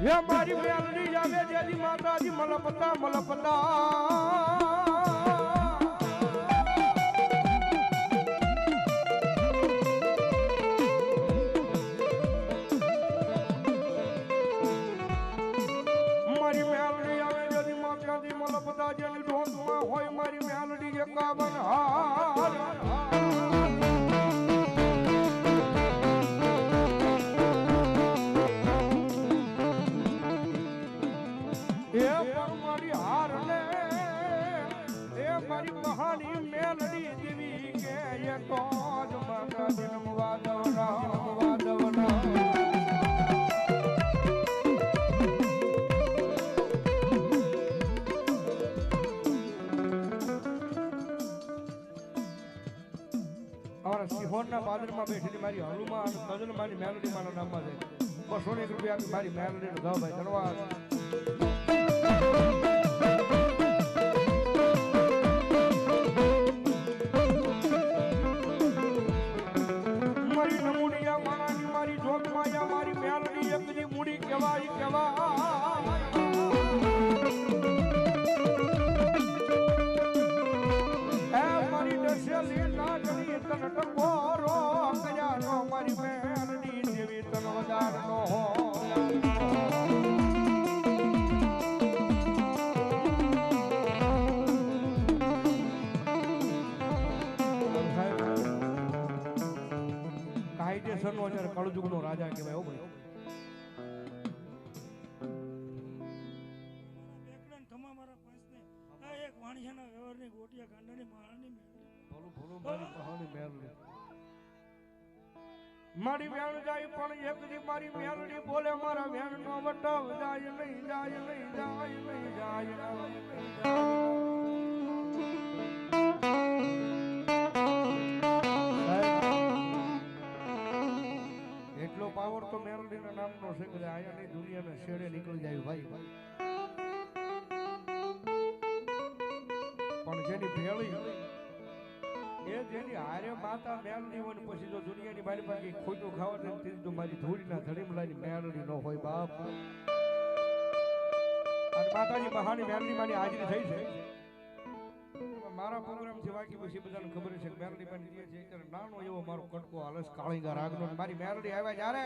હે મારી મેલડી આવે જેથી માતાજી મલપતા મલપતા મારી મેલડી આવે જેથી માતાજી મલપતા જેની ઢોંધમાં હોય મારી મેલડી 51 હાર મારી હાર ને એ મારી કહાની મેલડી જેવી કે એ તો જ માતા જન્મ વાદવના અમારા સિંહોરના બાદરમાં બેઠેલી મારી હનુમાન અને કજલ મારી મેલડી માના નામમાં છે 200 રૂપિયા મારી મેલડી નો ભાઈ ધન્યવાદ મારી નમૂનિયા માણાની મારી જોગમાયા મારી મેલડી એકની મૂડી કહેવાય મારી દશેલી નાગણી તન ટકોરો કયાનો મારી મેલડી જેવી તન વધારનો કાયદેસરનો અત્યારે કળજુગનો રાજા કહેવાય હો ભાઈ એક વાણિયાના વ્યવહારની ગોટિયા કાંડાની માળની મારી વેણ જાય પણ એક દી મારી મેલડી બોલે મારા વેણ નો વટાવ જાય નહીં જાય નહીં જાય નહીં જાય એટલો પાવર તો મેલડીના નામનો છે કે આયા ની દુનિયાના છેડે નીકળી જાય ભાઈ પણ જેની ભેળી એ જેની હારે માતા મેલડી હોય પછી જો દુનિયાની મારી પાસે ખોટું ખાવા દે તો મારી ધૂળીના ધડીમલાની મેલડી ન હોય બાપ અને માતાજી મહાની મેલડી માની હાજરી થઈ છે મારા પ્રોગ્રામ છે બાકી પછી બધાને ખબર છે કે મેલડી માની જે છે ત્યારે નાનો એવો મારો કટકો હાલસ કાળીગા રાગનો મારી મેલડી આવ્યા જ્યારે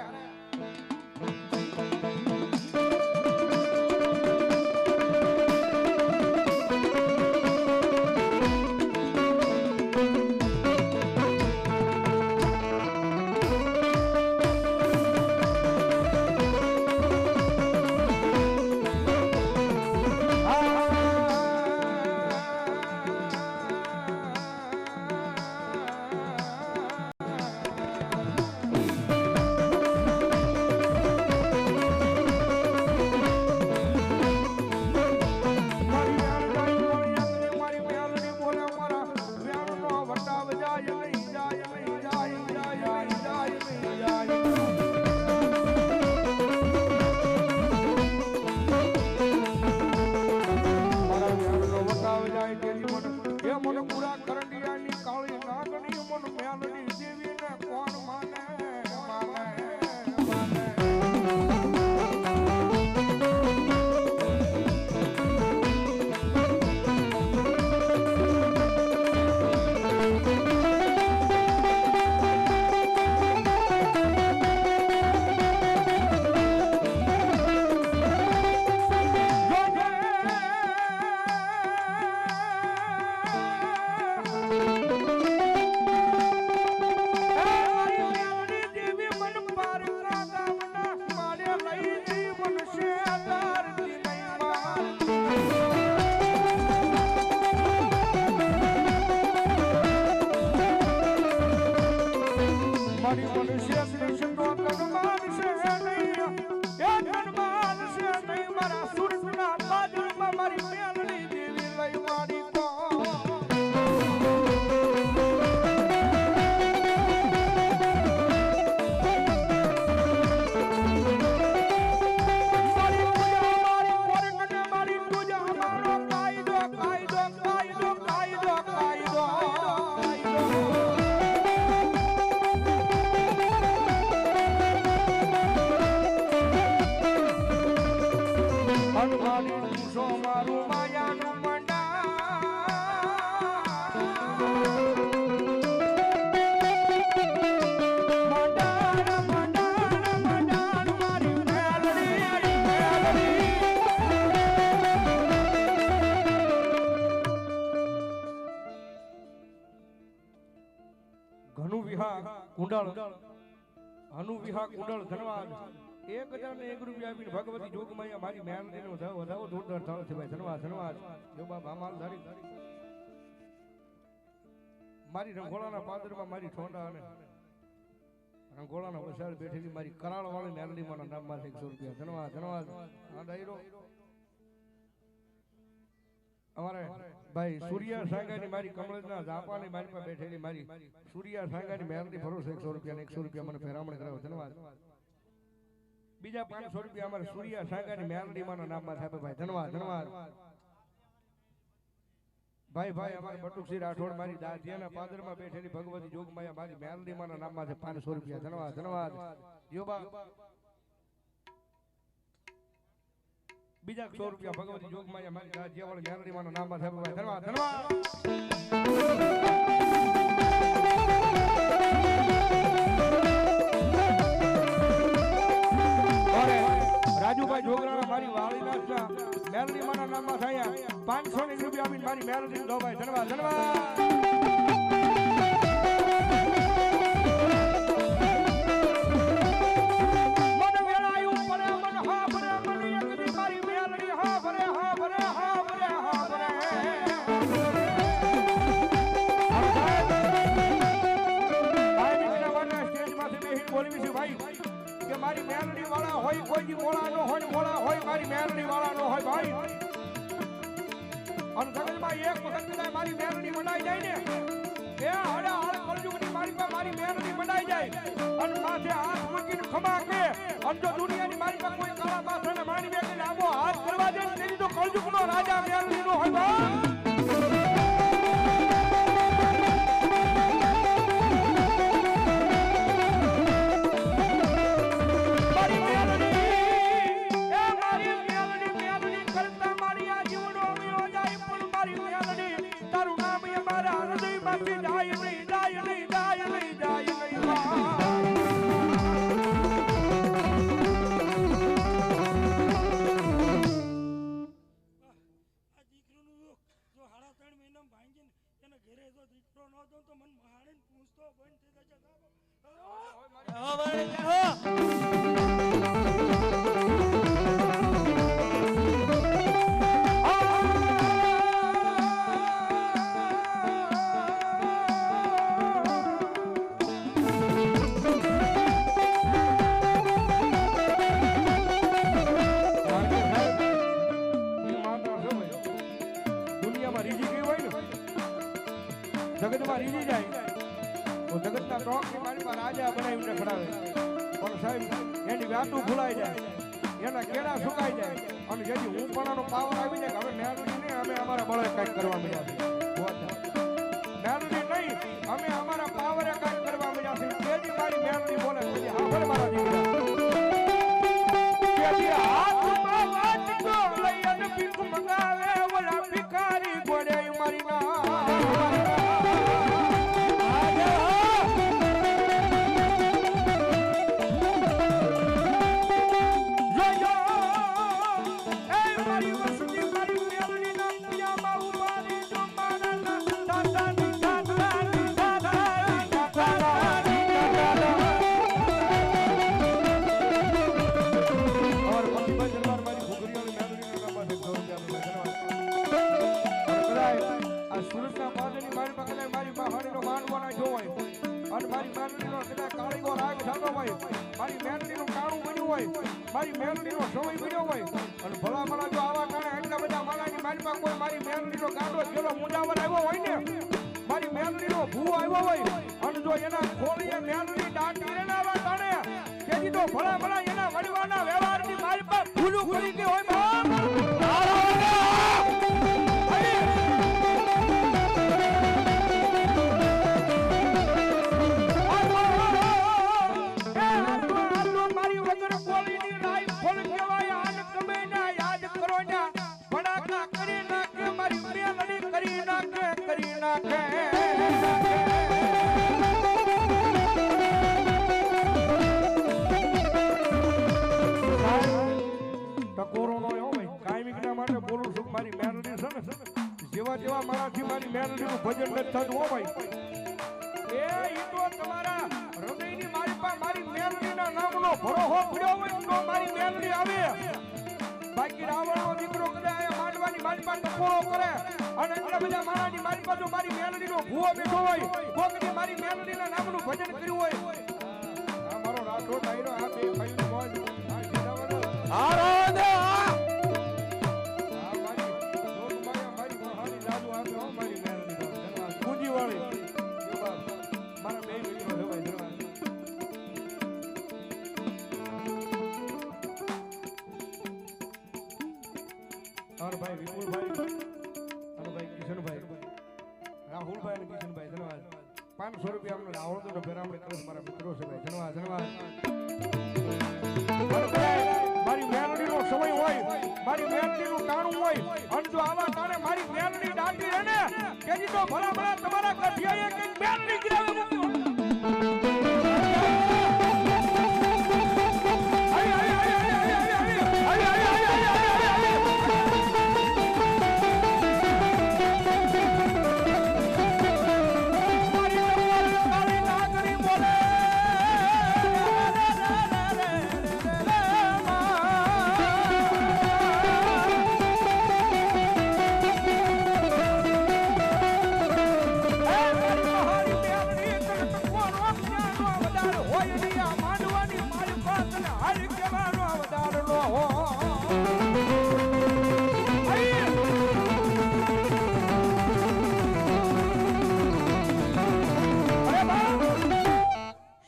કુંડળ હનુ વિહા કુંડળ ધનવાદ 1001 રૂપિયા આપીને ભગવતી જોગમાયા મારી મેલડીનો વધાવો જોરદાર ચાલે છે ભાઈ ધનવાદ ધનવાદ જો બાપ અમાલ ધારી મારી રંગોળાના પાદરમાં મારી ઠોંડા અને રંગોળાના વસાળ બેઠેલી મારી કરાળ વાળી મેલડી માના નામમાં 100 રૂપિયા ધનવાદ ધનવાદ આ ડાયરો અમારે ભાઈ સૂર્યા સાંગાની મારી કમળના જાપાની મારી પાસે બેઠેલી મારી સૂર્યા સાંગાની મેલડી ભરોસે 100 રૂપિયા ને 100 રૂપિયા મને ફેરામણ કરાવો ધન્યવાદ બીજા 500 રૂપિયા અમારે સૂર્યા સાંગાની મેલડી માના નામમાં થાય ભાઈ ધન્યવાદ ધન્યવાદ ભાઈ ભાઈ અમારે બટુકસિંહ રાઠોડ મારી દાદિયાના પાદરમાં બેઠેલી ભગવતી જોગમાયા મારી મેલડી માના નામમાં છે 500 રૂપિયા ધન્યવાદ ધન્યવાદ યોબા બીજા 100 રૂપિયા ભગવતી જોગમાયા મારી દાદિયાવાળી મેલડી માના નામમાં છે ભાઈ ધન્યવાદ ધન્યવાદ રાજુભાઈ જોગરાણા મારી વાળીનાથના મેલડી માના નામમાં થયા 500 રૂપિયા આપીને મારી મેલડી દો ભાઈ ધન્યવાદ ધન્યવાદ મારી મેલડી વાળા હોય કોઈ મોળા નો હોય મોળા હોય મારી મેલડી વાળા નો હોય ભાઈ અને જગતમાં એક વખત કદાચ મારી મેલડી મંડાઈ જાય ને એ હડા હાલ કળજુગની મારી પાસે મારી મેલડી મંડાઈ જાય અને માથે હાથ મૂકીને ખમા કે અને જો દુનિયાની મારી પાસે કોઈ કાળા માથાને મારી મેલડી આવો હાથ કરવા દે તેની તો કળજુગનો રાજા મેલડી નો હોય ભાઈ જગતમાં રીજી જાય તો જગતના ટોક ની મારી પર રાજા બનાવીને ખડાવે પણ સાહેબ એની વાતું ભૂલાઈ જાય એના કેળા સુકાઈ જાય અને જેથી હું પણાનો પાવર આવી જાય હવે મેલડી નહીં અમે અમારા બળે કાંઈક કરવા મળ્યા છે મેલડી નહીં અમે અમારા પાવરે કાંઈક કરવા મળ્યા છે જેથી મારી મેલડી બોલે છે હા ભલે મારા દીકરા જેથી હાથમાં વાટકો લઈ અને ભીખ મંગાવે ઓલા ભિખારી ગોડે મારી ના મારી મેલડીનો સમય બન્યો હોય અને ભલા ભલા જો આવા કારણે એટલા બધા માલાની મારી પાસે કોઈ મારી મેલડીનો ગાંડો જેલો મુંડાવર આવ્યો હોય ને મારી મેલડીનો ભૂ આવ્યો હોય અને જો એના ખોળીએ મેલડી દાંડી રેનાવા તાણે તેથી તો ભલા ભલા એના વડવાના વ્યવહારની મારી પાસે ભૂલું કરી ગઈ હોય જેવા જેવા મારાથી મારી મેલડીનું ભજન નથી થતું હો ભાઈ એ ઈ તો તમારા ભરોહો પડ્યો હોય તો મારી મેલડી આવે બાકી રાવણનો દીકરો કદાચ અહીંયા માંડવાની મારી પાસે ટકોરો કરે અને એટલા બધા માણાની મારી પાસે મારી મેલડીનો ભૂવો બેઠો હોય કોકની મારી મેલડીના નામનું ભજન કર્યું હોય આ મારો રાઠોડ ડાયરો આ બે ભાઈની મોજ આ જીરાવાનો આ રાધે આ આ મારી લોકમાયા મારી મહાની જાદુ આપે હો મારી મેલડીનો ધન્યવાદ પૂંજીવાળી મારા બે ભાઈનો છે ભાઈ ધન્યવાદ और भाई विपुल भाई और भाई किशन भाई राहुल भाई और किशन भाई धन्यवाद 500 रुपया हमने राहुल तो फिर हमने करस मारा मित्रों से भाई धन्यवाद धन्यवाद મારી મેલડી નો સમય હોય મારી મેલડી નું ટાણું હોય અને જો આવા ટાણે મારી મેલડી ડાકી રહે ને કેજી તો ભલા ભલા તમારા કઠિયાએ કઈ મેલડી ગિરાવે મૂકી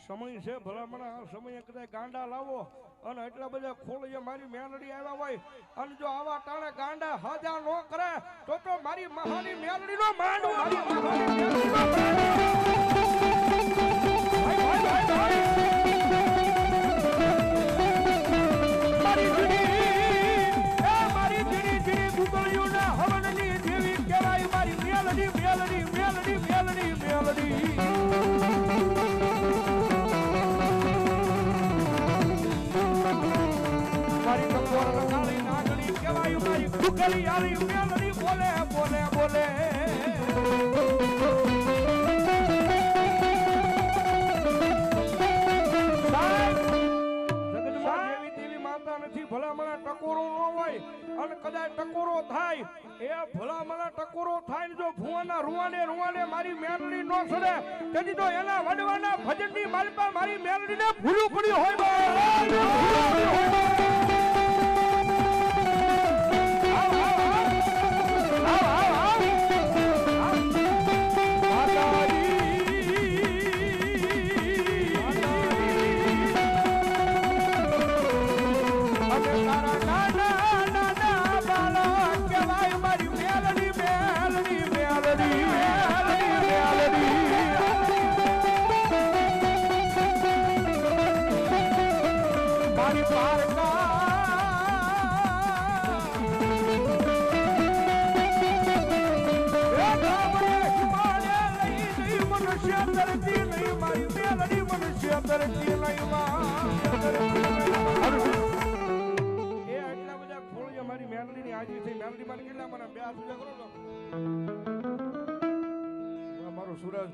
સમય છે ભલામણા સમય કદાચ ગાંડા લાવો અને એટલા બધા ખોળીએ મારી મેલડી આવ્યા હોય અને જો આવા ટાણે ગાંડા હાજા નો કરે તો મારી મહાની મેલડી નો માંડવો મારી મહાની મેલડી નો મારી જીડી જીડી ગુગળિયુના હવનની દેવી કહેવાય મારી મેલડી મેલડી મેલડી મેલડી મેલડી મારી ટકોર કાળી નાગણી કહેવાય મારી ગુગળી આલી મેલડી બોલે બોલે બોલે ભલામણા ટકોરો ન હોય અને કદાચ ટકોરો થાય એ ભલામણા ટકોરો થાય ને જો ભુવાના રૂવાને મારી મેલડી નો સડે તેથી તો એના વડવાના ભજનની માલપા મારી મેલડીને ભૂલું પડ્યું હોય સુરજ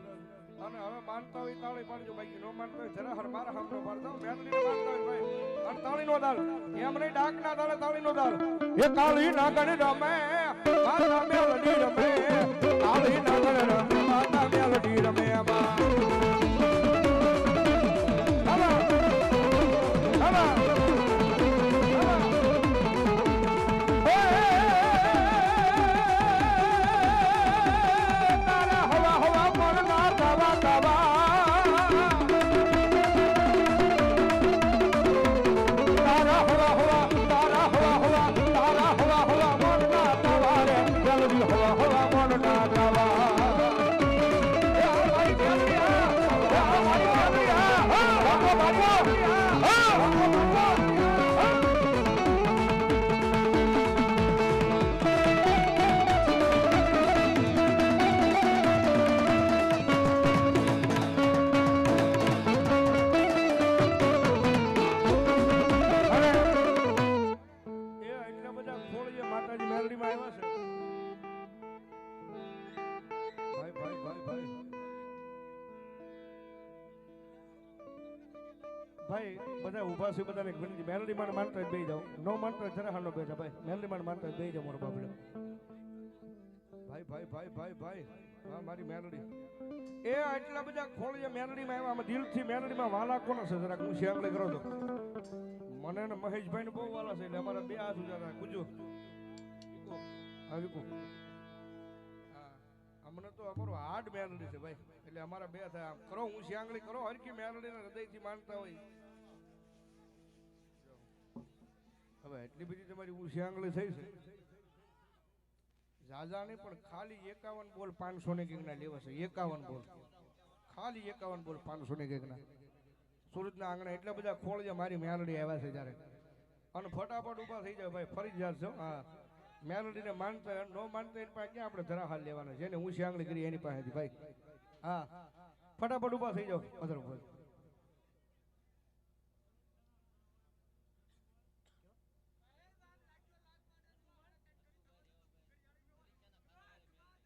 અને હવે માનતા હોય તાળી પાડજો બાકી નો માનતા હોય જરા હર મારા હામનો પાડજો મેલડીને માનતા હોય ભાઈ અને તાળી નો દાલ એમ નહીં ડાક ના દાલે તાળી નો દાલ એ કાળી નાગણ રમે માતા મેલડી રમે કાળી નાગણ રમે માતા મેલડી રમે ભાઈ બધા ઊભા છે બધાને વિનંતી મેલડી માં માનતા બેહી જાઓ નો માનતા જરા હાલો બેઠા ભાઈ મેલડી માં માનતા બેહી જાઓ મારો બાબલો ભાઈ ભાઈ ભાઈ ભાઈ ભાઈ હા મારી મેલડી એ આટલા બધા ખોળિયા મેલડી માં આવ્યા દિલથી મેલડી માં વાલા કોણ છે જરાક હું શેંગલે કરો છો મને ને મહેશભાઈ ને બહુ વાલા છે એટલે અમારા બે હાથ ઉજારા ગુજો હા વિકુ અમને તો અમારો હાર્ડ મેલડી છે ભાઈ એટલે અમારા બે થાય આમ કરો હું શિયાંગળી કરો હરકી મેલડી ને હૃદયથી માનતા હોય હવે એટલી બધી તમારી હું શિયાંગળી થઈ છે જાજા નહીં પણ ખાલી 51 બોલ 500 ને કંઈક ના લેવા છે 51 બોલ ખાલી 51 બોલ 500 ને કંઈક ના સુરતના આંગણા એટલા બધા ખોળિયા મારી મેલડી આવ્યા છે જ્યારે અને ફટાફટ ઊભા થઈ જાવ ભાઈ ફરી જશો હા મેલડીને માનતા નો માનતા એની પાસે ક્યાં આપણે ધરા હાલ લેવાના જેને હું શિયાંગળી કરી એની પાસેથી ભાઈ હા ફટાફટ ઊભા થઈ જાઓ પધર ઉપર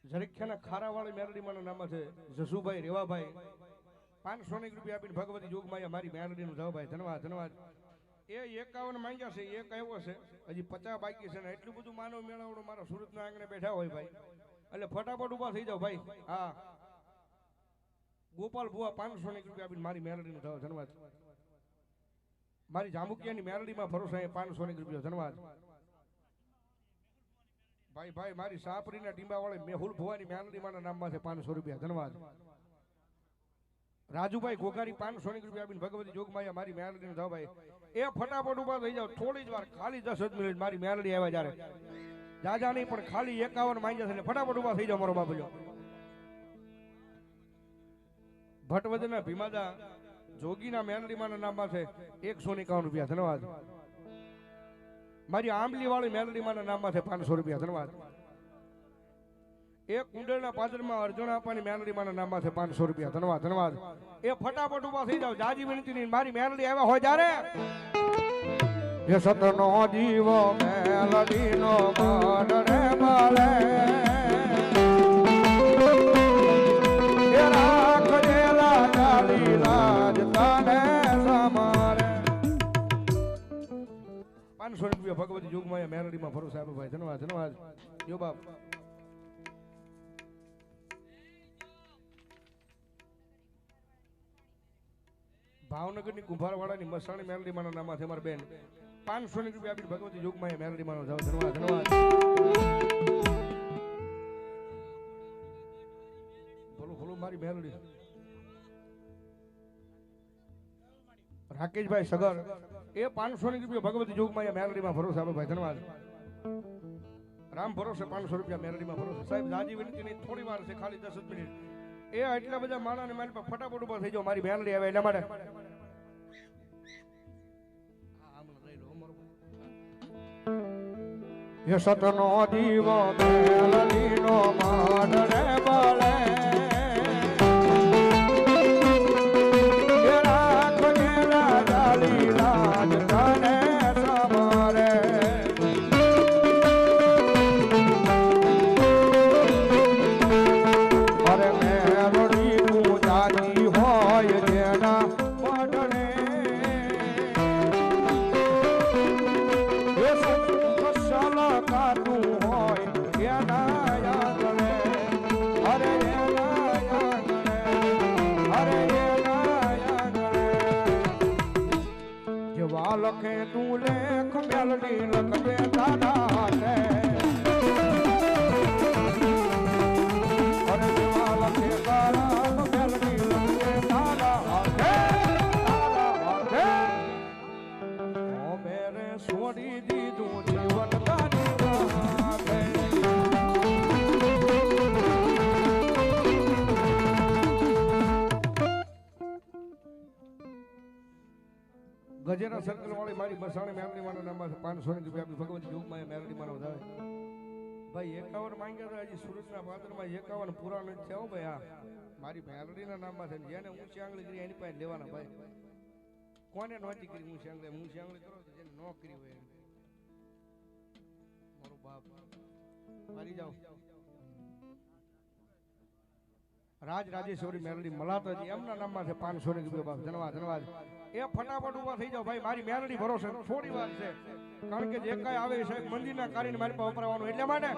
ઝરીખ્યાના ખારાવાળી મેલડીમાંના નામ છે જસુભાઈ રેવાભાઈ 500 રૂપિયા આપીને ભગવતી જોગમાયા મારી મેલડીનું જાવ ભાઈ ધન્યવાદ ધન્યવાદ એ 51 માંગ્યા છે એક આવ્યો છે હજી 50 બાકી છે ને એટલું બધું માનવ મેળાવડો મારા સુરતના આંગણે બેઠા હોય ભાઈ એટલે ફટાફટ ઊભા થઈ જાવ ભાઈ હા ગોપાલ બુઆ 500 રૂપિયા આપીને મારી મેલડીનું જાવ ધન્યવાદ મારી જામુકિયાની મેલડીમાં ભરોસા 500 રૂપિયા ધન્યવાદ ભાઈ ભાઈ મારી સાપરીના ટીંબાવાળી મેહુલ ભુવાની મેલડીમાંના નામમાં છે 500 રૂપિયા ધન્યવાદ રાજુભાઈ ગોગારી 500 રૂપિયા આપીને ભગવતી જોગમાયા મારી મેલડીને જાવ ભાઈ એ ફટાફટ ઊભા થઈ જાવ થોડી જ વાર ખાલી 10 મિનિટ મારી મેલડી આવ્યા જ્યારે જાજા નહીં પણ ખાલી 51 માંગ્યા છે એટલે ફટાફટ ઊભા થઈ જાવ મારો બાબલો ભટવદના ભીમાદા જોગીના મેલડીમાંના નામમાં છે 151 રૂપિયા ધન્યવાદ મારી આંબલી વાળી મેલડીમાંના નામમાં છે 500 રૂપિયા ધન્યવાદ એક કુંડળના પાદરમાં અર્જુન આપવાની મેલડીમાંના નામમાં છે 500 રૂપિયા ધન્યવાદ ધન્યવાદ એ ફટાફટ ઊભા થઈ જાવ જાજી વિનંતી મારી મેલડી આવ્યા હોય ત્યારે એ સતનો જીવ મેલડીનો માડરે બાલે એ રાખજેલા ચાલી રાજ તાને સમારે 500 રૂપિયા ભગવતી જોગમાયા મેલડીમાં ભરોસા આપે ભાઈ ધન્યવાદ ધન્યવાદ જો બાપ ભાવનગરની કુંભારવાડાની મસાણી મેલડીમાંના નામ છે મારા બેન 500 રૂપિયા આપી ભગવતી જોગમાયા મેલડીમાંનો જાવ ધન્યવાદ ધન્યવાદ બોલો બોલો મારી મેલડી રાકેશભાઈ સગર એ 500 રૂપિયા ભગવતી જોગમાયા મેલડીમાં ભરોસા આપે ભાઈ ધન્યવાદ રામ ભરોસે 500 રૂપિયા મેલડીમાં ભરોસે સાહેબ રાજી વિનંતી નહીં થોડી વાર છે ખાલી 10 મિનિટ એ એટલા બધા માણાને મારી પર ફટાફટ ઊભા થઈ જાવ મારી મેલડી આવે એટલા માટે એ સતનો દીવ મેલડીનો માડરે બાલે એ રાખજેલા ચાલી રાજ તાને સમારે અરે મેલડી તું જાતી હોય જેના માડરે એ સત્સલ કાતું હોય એના યાગણે અરે એના યાગણે અરે એના યાગણે જેવા લખે તું લેખ મેલડી લખવે દાદા હાથે અરે જેવા લખે તારા મેલડી લખવે દાદા હાથે ઓ મેરે છોડી દીધું જીવન તારી રાહે ગજેરા સર્કલ વાળી મારી મસાણી મેલડીમાંના નામમાં છે 500 રૂપિયા આપી ભગવતી જોગમાયા મેલડીમાંનો જાવે ભાઈ 51 માંગ્યા હતા હજી સુરતના પાદરમાં 51 પૂરા નથી થયા હો ભાઈ આ મારી મેલડીના નામમાં છે જેને ઊંચી આંગળી કરી એની પાસે લેવાના ભાઈ કોને નહોતી કરી ઊંચી આંગળી કરો જેને ન કરી હોય મારો બાપ મારી જાઓ રાજ રાજેશ્વરી મેલડી મલાતાજી એમના નામમાં છે 500 રૂપિયા બાપ. ધન્યવાદ ધન્યવાદ. એ ફટાફટ ઉભા થઈ જાઓ ભાઈ, મારી મેલડી ભરોસે થોડી વાર છે, કારણ કે જે કાંઈ આવે છે મંદિરના કાર્યને મારી પાસે વપરાવાનું, એટલે માટે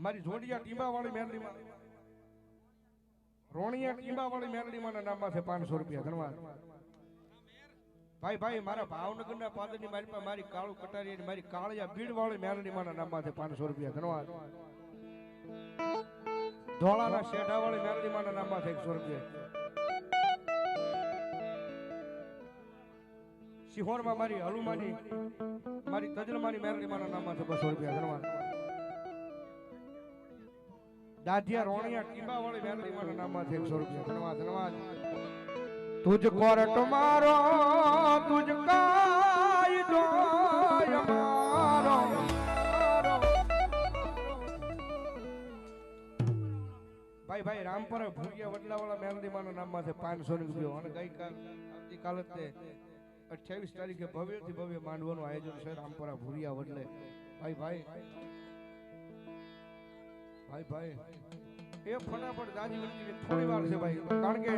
મારી જોડિયા ટીંબા વાળી મેલડીમાં, રોણિયા ટીંબા વાળી મેલડીમાં નામમાં છે 500 રૂપિયા. ધન્યવાદ ભાઈ ભાઈ. મારા ભાવનગરના પાદરની મારી પાસે મારી કાળુ કટારી અને મારી કાળિયા બીડ વાળી મેલડીમાં નામમાં છે 500 રૂપિયા. ધન્યવાદ. ધોળાના શેઢા વાળી મેલડીમાં નામમાં છે 100 રૂપિયા. સિહોરમાં મારી હલુમાની મારી તજલમાની મેલડીમાં નામમાં છે 200 રૂપિયા. ધન્યવાદ. દાઢિયા રોણિયા ટીંબા વાળી મેલડીમાં નામમાં છે 100 રૂપિયા. ધન્યવાદ ધન્યવાદ. તુજ કોરટ મારો તુજ કાયદો અમારો. ભાઈ ભાઈ રામપર ભૂરિયા વડલાવાળા મેલડીમાં નામમાં છે 500 રૂપિયા. અને આવતીકાલે તે 28 તારીખે ભવ્યથી ભવ્ય માંડવાનું આયોજન છે રામપરા ભૂરિયા વડલે. ભાઈ ભાઈ ભાઈ ભાઈ એ ફટાફટ દાદી વંતીને થોડી વાર છે ભાઈ, કારણ કે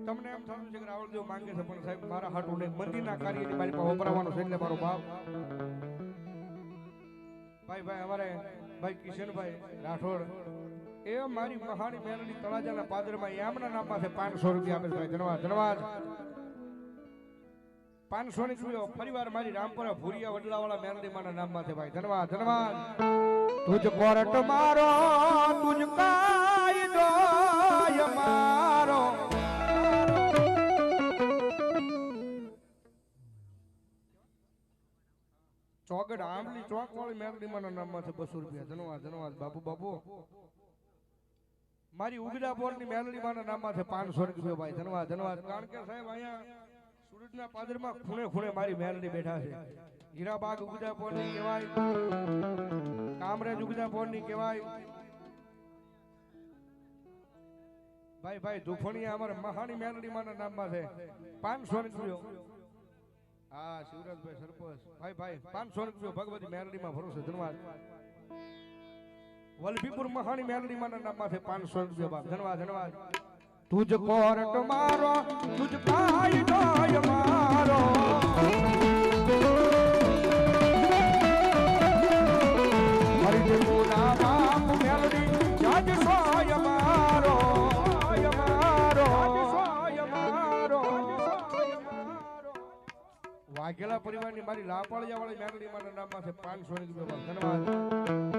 તમને એમ થતું છે કે રાવળદેવ માંગે છે, પણ સાહેબ મારા હાટું ને મંદિરના કાર્યની મારી પાસે વપરાવાનું છે, એટલે મારો બાપ ભાઈ ભાઈ અમારે ભાઈ કિશનભાઈ રાઠોડ એ મારી મહાની મેલડી તળાજાના પાદરમાં એમના નામમાં છે 500 રૂપિયા આપે છે ભાઈ. ધન્યવાદ ધન્યવાદ. 500 ની રૂપિયા ફરીવાર મારી રામપરા ભૂરિયા વડલાવાળા મેલડીમાના નામમાં છે ભાઈ. ધન્યવાદ ધન્યવાદ. તુજ કોરટ મારો તુજ કાયદો અમારો. ચોગડ આંબલી ચોક વાળી મેલડીમાના નામમાં છે 200 રૂપિયા. ધન્યવાદ ધન્યવાદ બાપુ બાપુ. મારી ઉગડા બોરની મેલડીમાના નામમાં છે 500 રૂપિયા ભાઈ. ધન્યવાદ ધન્યવાદ. કારણ કે સાહેબ અહીંયા સુરતના પાદરમાં ખૂણે ખૂણે મારી મેલડી બેઠા છે. હીરાબાગ ઉગડા બોરની કહેવાય, કામરેજ ઉગડા બોરની કહેવાય. ભાઈ ભાઈ ધુફણિયા અમારા મહાની મેલડીમાના નામમાં છે 500 રૂપિયા. હા શિવરાજભાઈ સરપંચ ભાઈ ભાઈ 500 રૂપિયા ભગવતી મેલડીમાં ભરોસે. ધન્યવાદ. વલભીપુર મહાની મેલડીમાં નામમાં છે 500 રૂપિયા બાપ. ધન્યવાદ ધન્યવાદ. તુજ કોરટ મારો તુજ કાયદો અમારો. હરિ બોલા બાપ મેલડી જાજ સોય અમારો અમારો અમારો. વાઘેલા પરિવારની મારી લાપાળિયા વાળી મેલડીમાં નામમાં છે 500 રૂપિયા બાપ. ધન્યવાદ.